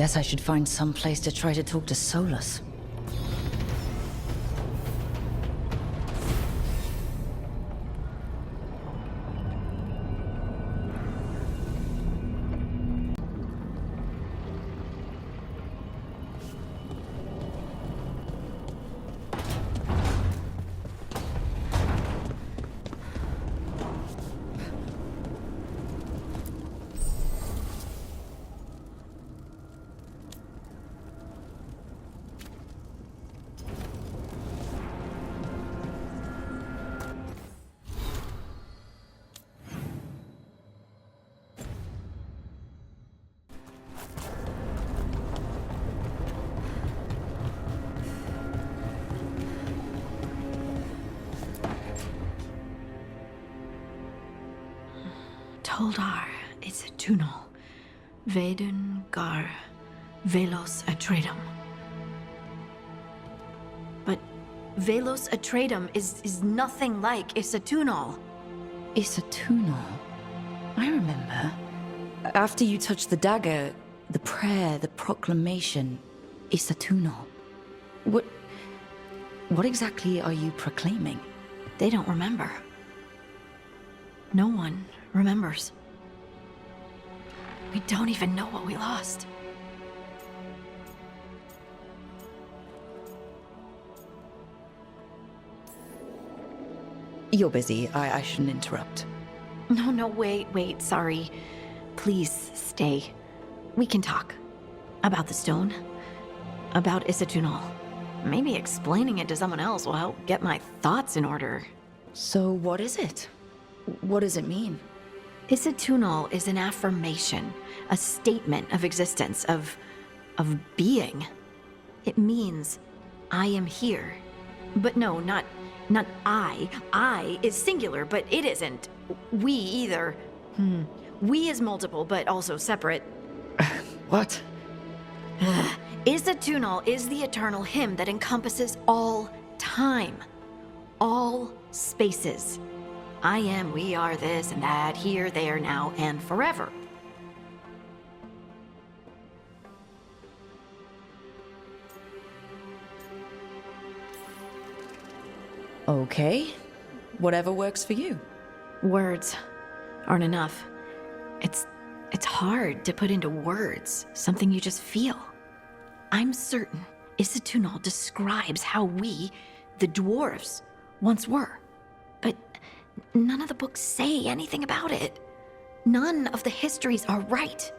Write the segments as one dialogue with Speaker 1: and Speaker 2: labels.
Speaker 1: Guess I should find some place to try to talk to Solus.
Speaker 2: Toldar, it's a Tunal. Veilguard, Velos Atreitum. But Velos Atreitum is nothing like Isatunal.
Speaker 1: Isatunal? I remember. After you touched the dagger, the prayer, the proclamation, Isatunal. What exactly are you proclaiming?
Speaker 2: They don't remember. No one remembers. We don't even know what we lost.
Speaker 1: You're busy. I shouldn't interrupt.
Speaker 2: No, wait, sorry. Please stay. We can talk. About the stone. About Isatunal. Maybe explaining it to someone else will help get my thoughts in order.
Speaker 1: So what is it? What does it mean?
Speaker 2: Isatunal is an affirmation, a statement of existence, of being. It means, I am here. But no, not I. I is singular, but it isn't. We either. We is multiple, but also separate.
Speaker 1: What?
Speaker 2: Isatunal is the eternal hymn that encompasses all time. All spaces. I am, we are, this and that, here, there, now, and forever.
Speaker 1: Okay. Whatever works for you.
Speaker 2: Words aren't enough. It's hard to put into words something you just feel. I'm certain Isatunal describes how we, the dwarves, once were. But none of the books say anything about it. None of the histories are right.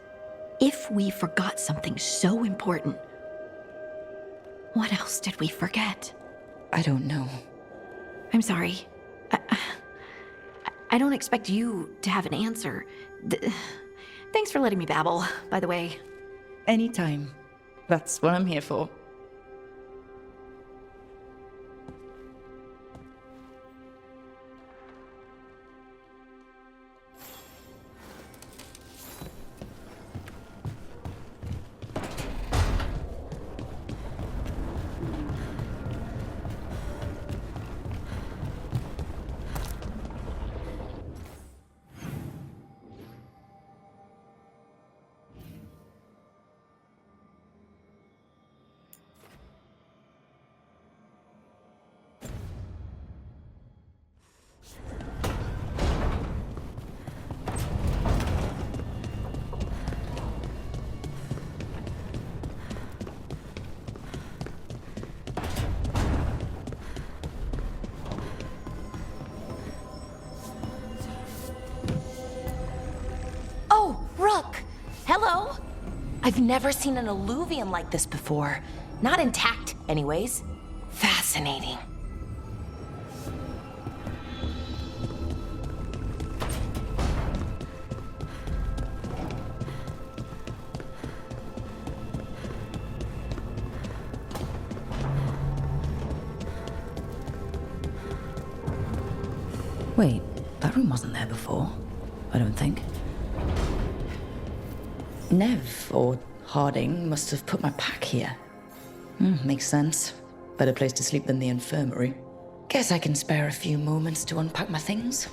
Speaker 2: If we forgot something so important, what else did we forget?
Speaker 1: I don't know.
Speaker 2: I'm sorry. I don't expect you to have an answer. Thanks for letting me babble, by the way.
Speaker 1: Anytime. That's what I'm here for.
Speaker 3: Rook! Hello? I've never seen an alluvium like this before. Not intact, anyways. Fascinating.
Speaker 1: Wait, that room wasn't there before. I don't think. Nev, or Harding, must have put my pack here. Makes sense. Better place to sleep than the infirmary. Guess I can spare a few moments to unpack my things.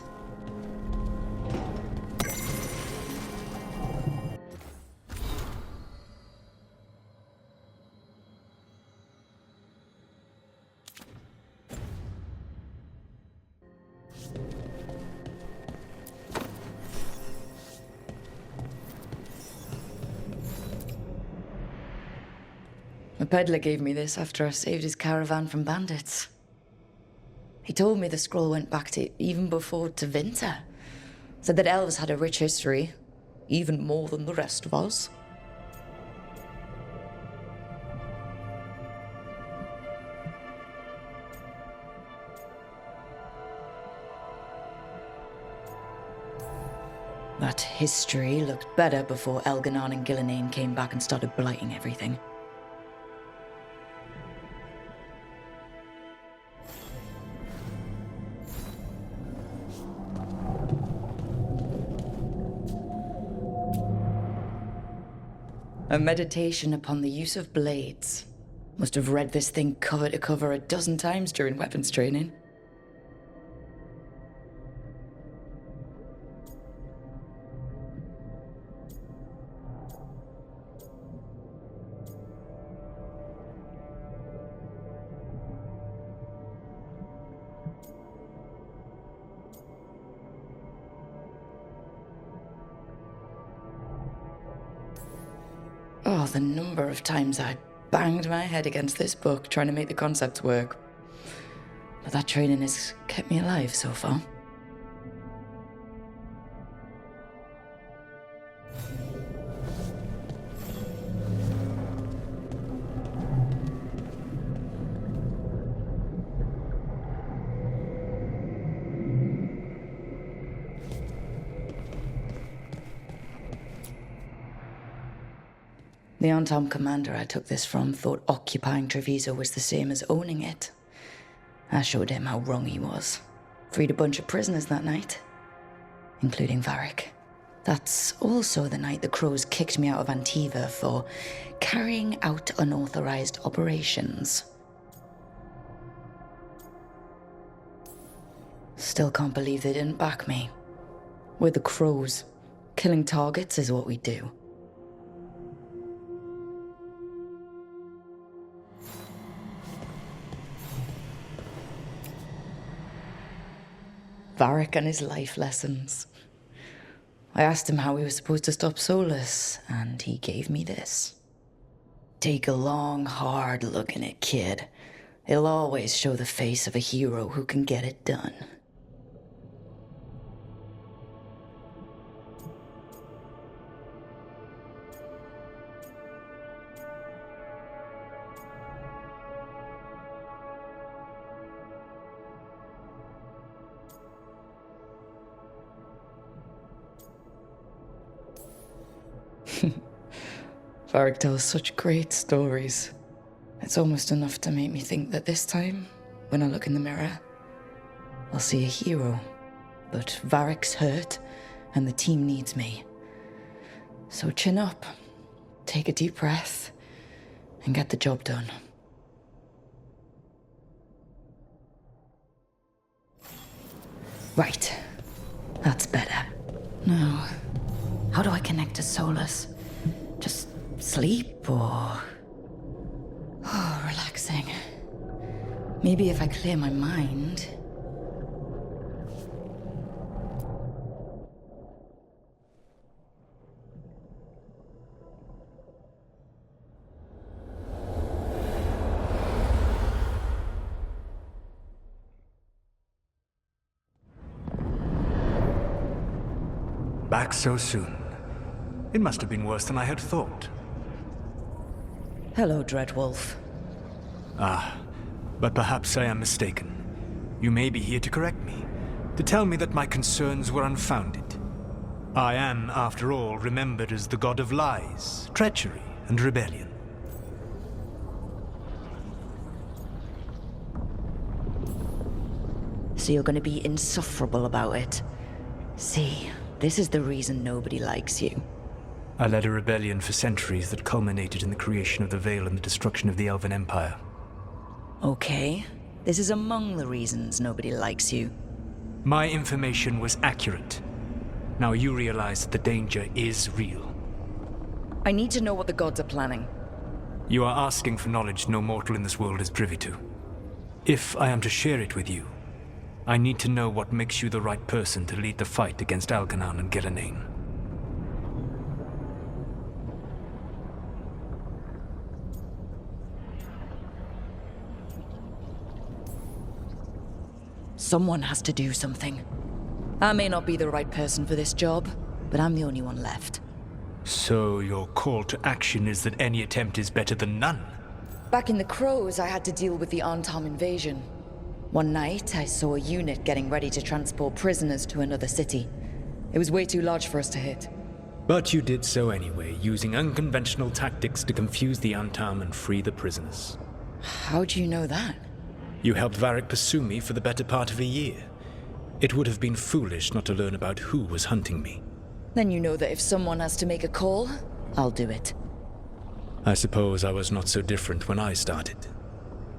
Speaker 1: A peddler gave me this after I saved his caravan from bandits. He told me the scroll went back to even before Tevinter. Said that elves had a rich history, even more than the rest of us. That history looked better before Elganon and Gillenane came back and started blighting everything. A meditation upon the use of blades. Must have read this thing cover to cover a dozen times during weapons training. Oh, the number of times I banged my head against this book trying to make the concepts work. But that training has kept me alive so far. The on-time commander I took this from thought occupying Treviso was the same as owning it. I showed him how wrong he was. Freed a bunch of prisoners that night, including Varric. That's also the night the Crows kicked me out of Antiva for carrying out unauthorized operations. Still can't believe they didn't back me. We're the Crows. Killing targets is what we do. Varric and his life lessons. I asked him how we were supposed to stop Solus, and he gave me this. Take a long, hard look in it, kid. It'll always show the face of a hero who can get it done. Varric tells such great stories. It's almost enough to make me think that this time, when I look in the mirror, I'll see a hero. But Varric's hurt, and the team needs me. So chin up, take a deep breath, and get the job done. Right. That's better. Now, how do I connect to Solus? Just sleep or... Oh, relaxing. Maybe if I clear my mind...
Speaker 4: Back so soon. It must have been worse than I had thought.
Speaker 1: Hello, Dreadwolf.
Speaker 4: Ah, but perhaps I am mistaken. You may be here to correct me, to tell me that my concerns were unfounded. I am, after all, remembered as the god of lies, treachery, and rebellion.
Speaker 1: So you're gonna be insufferable about it. See, this is the reason nobody likes you.
Speaker 4: I led a rebellion for centuries that culminated in the creation of the Veil and the destruction of the Elven Empire.
Speaker 1: Okay, this is among the reasons nobody likes you.
Speaker 4: My information was accurate. Now you realize that the danger is real.
Speaker 1: I need to know what the gods are planning.
Speaker 4: You are asking for knowledge no mortal in this world is privy to. If I am to share it with you, I need to know what makes you the right person to lead the fight against Elganon and Gillenane.
Speaker 1: Someone has to do something. I may not be the right person for this job, but I'm the only one left.
Speaker 4: So your call to action is that any attempt is better than none?
Speaker 1: Back in the Crows, I had to deal with the Arntam invasion. One night, I saw a unit getting ready to transport prisoners to another city. It was way too large for us to hit.
Speaker 4: But you did so anyway, using unconventional tactics to confuse the Arntam and free the prisoners.
Speaker 1: How do you know that?
Speaker 4: You helped Varric pursue me for the better part of a year. It would have been foolish not to learn about who was hunting me.
Speaker 1: Then you know that if someone has to make a call, I'll do it.
Speaker 4: I suppose I was not so different when I started.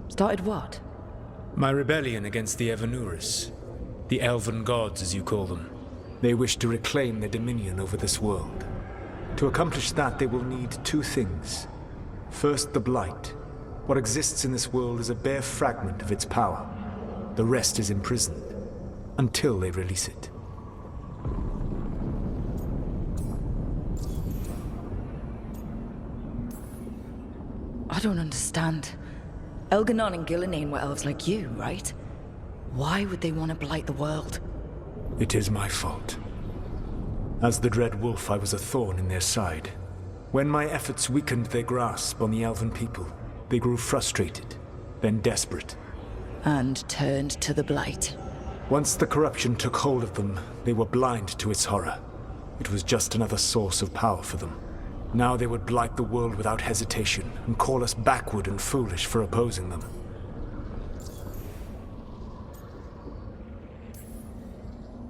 Speaker 1: Started what?
Speaker 4: My rebellion against the Evanuris. The Elven gods, as you call them. They wish to reclaim their dominion over this world. To accomplish that, they will need two things. First, the Blight. What exists in this world is a bare fragment of its power. The rest is imprisoned, until they release it.
Speaker 1: I don't understand. Elganon and Gillenane were elves like you, right? Why would they want to blight the world?
Speaker 4: It is my fault. As the Dread Wolf, I was a thorn in their side. When my efforts weakened their grasp on the Elven people, they grew frustrated, then desperate.
Speaker 1: And turned to the Blight.
Speaker 4: Once the corruption took hold of them, they were blind to its horror. It was just another source of power for them. Now they would blight the world without hesitation, and call us backward and foolish for opposing them.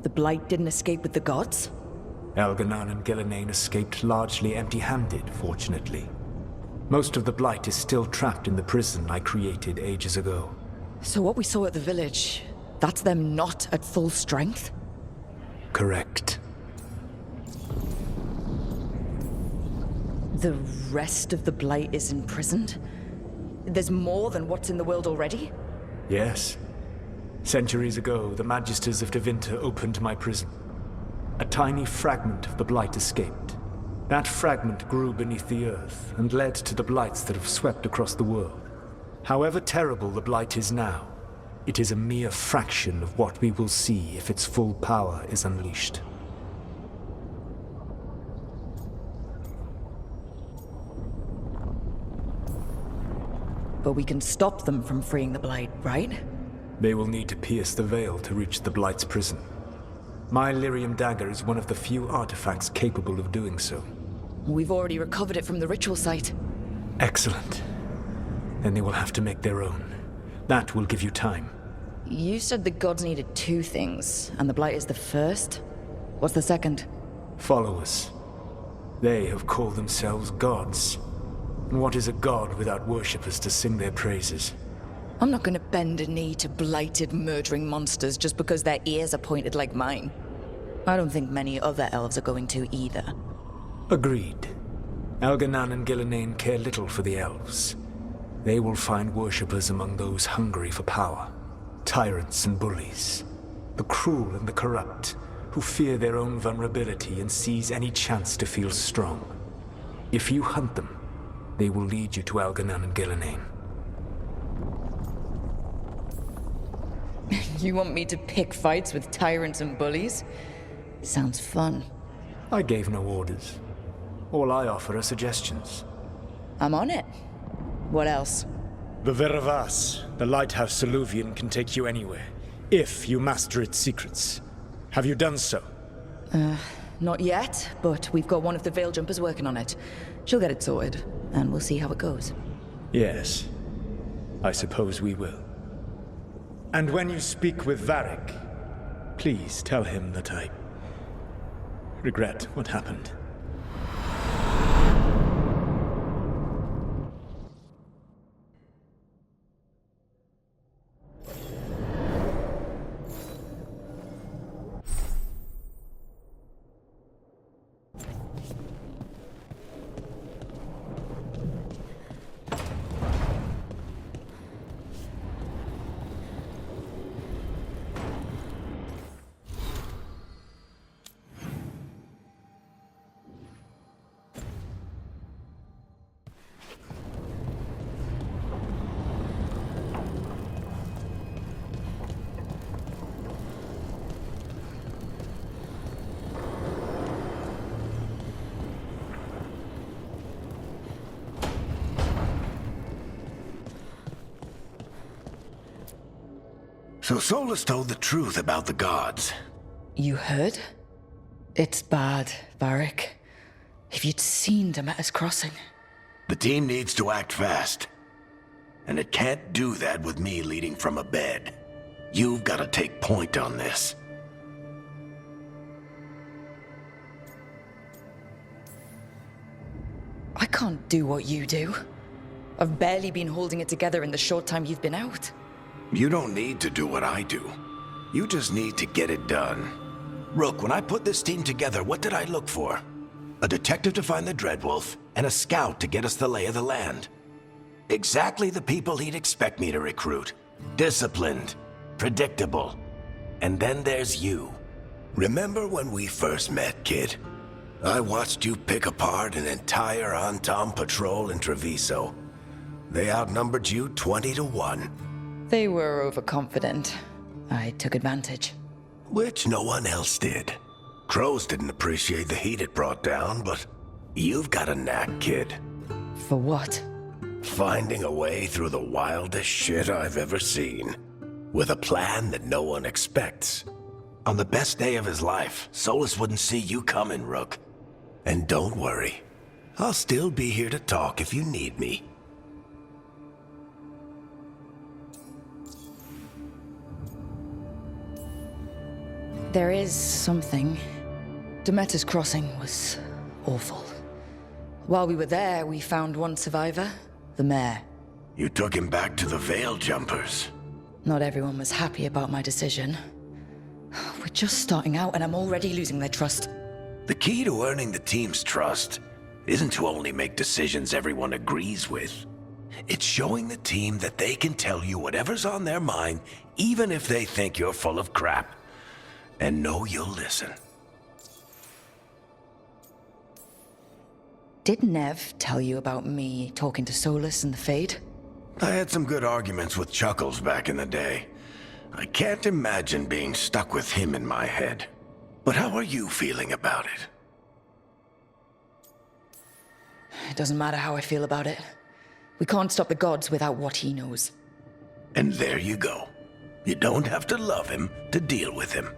Speaker 1: The Blight didn't escape with the gods?
Speaker 4: Elganon and Gillenane escaped largely empty-handed, fortunately. Most of the Blight is still trapped in the prison I created ages ago.
Speaker 1: So what we saw at the village, that's them not at full strength?
Speaker 4: Correct.
Speaker 1: The rest of the Blight is imprisoned? There's more than what's in the world already?
Speaker 4: Yes. Centuries ago, the Magisters of Tevinter opened my prison. A tiny fragment of the Blight escaped. That fragment grew beneath the earth and led to the Blights that have swept across the world. However terrible the Blight is now, it is a mere fraction of what we will see if its full power is unleashed.
Speaker 1: But we can stop them from freeing the Blight, right?
Speaker 4: They will need to pierce the veil to reach the Blight's prison. My Lyrium dagger is one of the few artifacts capable of doing so.
Speaker 1: We've already recovered it from the ritual site.
Speaker 4: Excellent. Then they will have to make their own. That will give you time.
Speaker 1: You said the gods needed two things, and the Blight is the first? What's the second?
Speaker 4: Followers. They have called themselves gods. And what is a god without worshippers to sing their praises?
Speaker 1: I'm not gonna bend a knee to blighted, murdering monsters just because their ears are pointed like mine. I don't think many other elves are going to either.
Speaker 4: Agreed. Elganon and Gillenane care little for the elves. They will find worshippers among those hungry for power. Tyrants and bullies. The cruel and the corrupt, who fear their own vulnerability and seize any chance to feel strong. If you hunt them, they will lead you to Elganon and Gillenane.
Speaker 1: You want me to pick fights with tyrants and bullies? Sounds fun.
Speaker 4: I gave no orders. All I offer are suggestions.
Speaker 1: I'm on it. What else?
Speaker 4: The Veravas, the lighthouse Soluvian, can take you anywhere, if you master its secrets. Have you done so?
Speaker 1: Not yet, but we've got one of the Veil Jumpers working on it. She'll get it sorted, and we'll see how it goes.
Speaker 4: Yes. I suppose we will. And when you speak with Varric, please tell him that I regret what happened.
Speaker 5: So Solus told the truth about the gods.
Speaker 1: You heard? It's bad, Varric. If you'd seen Demeter's crossing.
Speaker 5: The team needs to act fast. And it can't do that with me leading from a bed. You've got to take point on this.
Speaker 1: I can't do what you do. I've barely been holding it together in the short time you've been out.
Speaker 5: You don't need to do what I do. You just need to get it done. Rook, when I put this team together, what did I look for? A detective to find the Dreadwolf, and a scout to get us the lay of the land. Exactly the people he'd expect me to recruit. Disciplined, predictable. And then there's you. Remember when we first met, kid? I watched you pick apart an entire Antam patrol in Treviso. They outnumbered you 20 to 1.
Speaker 1: They were overconfident. I took advantage.
Speaker 5: Which no one else did. Crows didn't appreciate the heat it brought down, but you've got a knack, kid.
Speaker 1: For what?
Speaker 5: Finding a way through the wildest shit I've ever seen. With a plan that no one expects. On the best day of his life, Solus wouldn't see you coming, Rook. And don't worry. I'll still be here to talk if you need me.
Speaker 1: There is something. Demeter's crossing was awful. While we were there, we found one survivor, the mayor.
Speaker 5: You took him back to the Veil Jumpers.
Speaker 1: Not everyone was happy about my decision. We're just starting out and I'm already losing their trust.
Speaker 5: The key to earning the team's trust isn't to only make decisions everyone agrees with. It's showing the team that they can tell you whatever's on their mind, even if they think you're full of crap. And know you'll listen.
Speaker 1: Did Nev tell you about me talking to Solus and the Fade?
Speaker 5: I had some good arguments with Chuckles back in the day. I can't imagine being stuck with him in my head. But how are you feeling about it?
Speaker 1: It doesn't matter how I feel about it. We can't stop the gods without what he knows.
Speaker 5: And there you go. You don't have to love him to deal with him.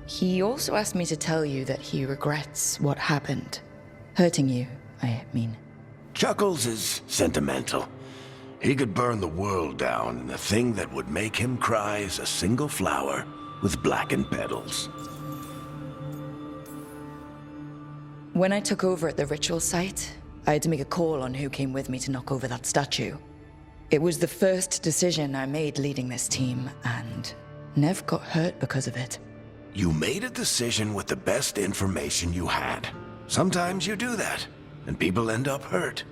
Speaker 1: He also asked me to tell you that he regrets what happened. Hurting you, I mean.
Speaker 5: Chuckles is sentimental. He could burn the world down, and the thing that would make him cry is a single flower with blackened petals.
Speaker 1: When I took over at the ritual site, I had to make a call on who came with me to knock over that statue. It was the first decision I made leading this team, and Nev got hurt because of it.
Speaker 5: You made a decision with the best information you had. Sometimes you do that, and people end up hurt.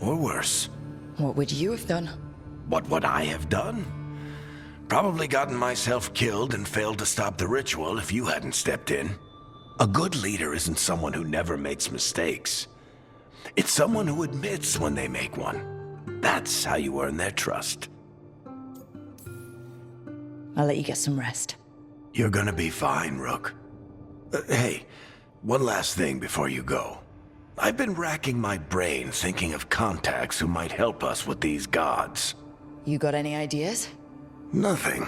Speaker 5: Or worse.
Speaker 1: What would you have done?
Speaker 5: What would I have done? Probably gotten myself killed and failed to stop the ritual if you hadn't stepped in. A good leader isn't someone who never makes mistakes. It's someone who admits when they make one. That's how you earn their trust.
Speaker 1: I'll let you get some rest.
Speaker 5: You're gonna be fine, Rook. Hey, one last thing before you go. I've been racking my brain thinking of contacts who might help us with these gods.
Speaker 1: You got any ideas?
Speaker 5: Nothing.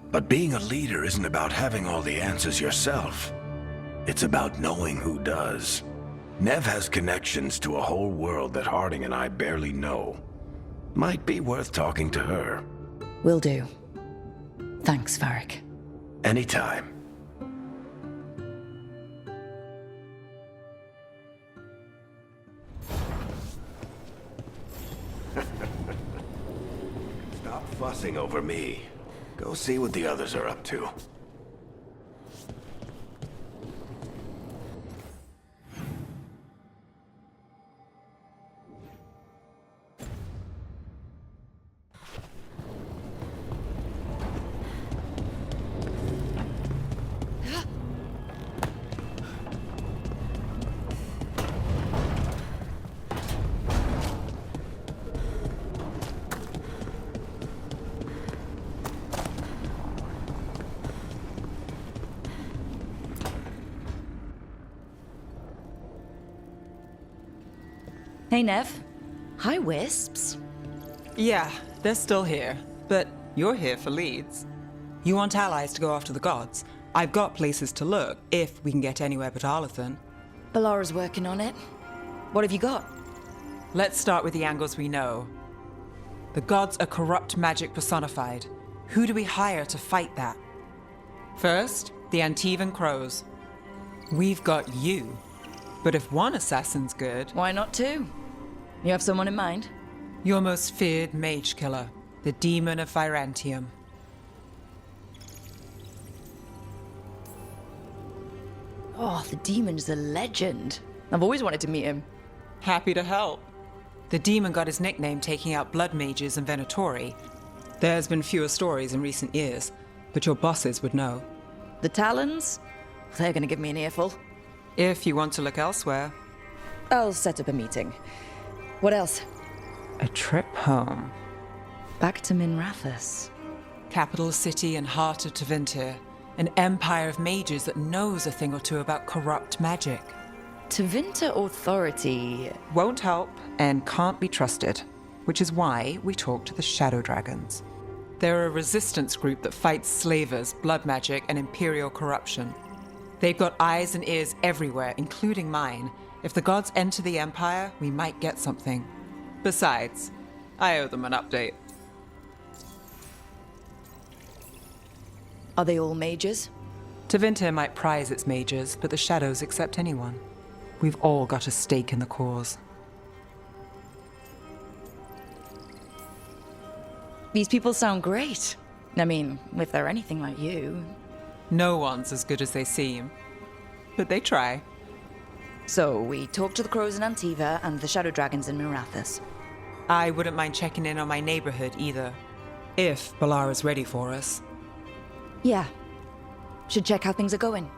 Speaker 5: But being a leader isn't about having all the answers yourself. It's about knowing who does. Nev has connections to a whole world that Harding and I barely know. Might be worth talking to her.
Speaker 1: Will do. Thanks, Varric.
Speaker 5: Anytime. Stop fussing over me. Go see what the others are up to.
Speaker 1: Hey, Nev. Hi, Wisps.
Speaker 6: Yeah, they're still here, but you're here for Leeds. You want allies to go after the gods? I've got places to look, if we can get anywhere but Arlathan.
Speaker 1: Balara's working on it. What have you got?
Speaker 6: Let's start with the angles we know. The gods are corrupt magic personified. Who do we hire to fight that? First, the Antivan crows. We've got you. But if one assassin's good...
Speaker 1: Why not two? You have someone in mind?
Speaker 6: Your most feared mage killer, the demon of Virantium.
Speaker 1: Oh, the demon's a legend. I've always wanted to meet him.
Speaker 6: Happy to help. The demon got his nickname taking out blood mages and Venatori. There's been fewer stories in recent years, but your bosses would know.
Speaker 1: The Talons? They're gonna give me an earful.
Speaker 6: If you want to look elsewhere.
Speaker 1: I'll set up a meeting. What else?
Speaker 6: A trip home.
Speaker 1: Back to Minrathous.
Speaker 6: Capital city and heart of Tevinter. An empire of mages that knows a thing or two about corrupt magic.
Speaker 1: Tevinter authority...
Speaker 6: Won't help and can't be trusted, which is why we talk to the Shadow Dragons. They're a resistance group that fights slavers, blood magic, and imperial corruption. They've got eyes and ears everywhere, including mine. If the gods enter the Empire, we might get something. Besides, I owe them an update.
Speaker 1: Are they all mages?
Speaker 6: Tevinter might prize its mages, but the Shadows accept anyone. We've all got a stake in the cause.
Speaker 1: These people sound great. I mean, if they're anything like you.
Speaker 6: No one's as good as they seem, but they try.
Speaker 1: So, we talk to the crows in Antiva and the shadow dragons in Minrathous.
Speaker 6: I wouldn't mind checking in on my neighborhood either, if Balara's ready for us.
Speaker 1: Yeah. Should check how things are going.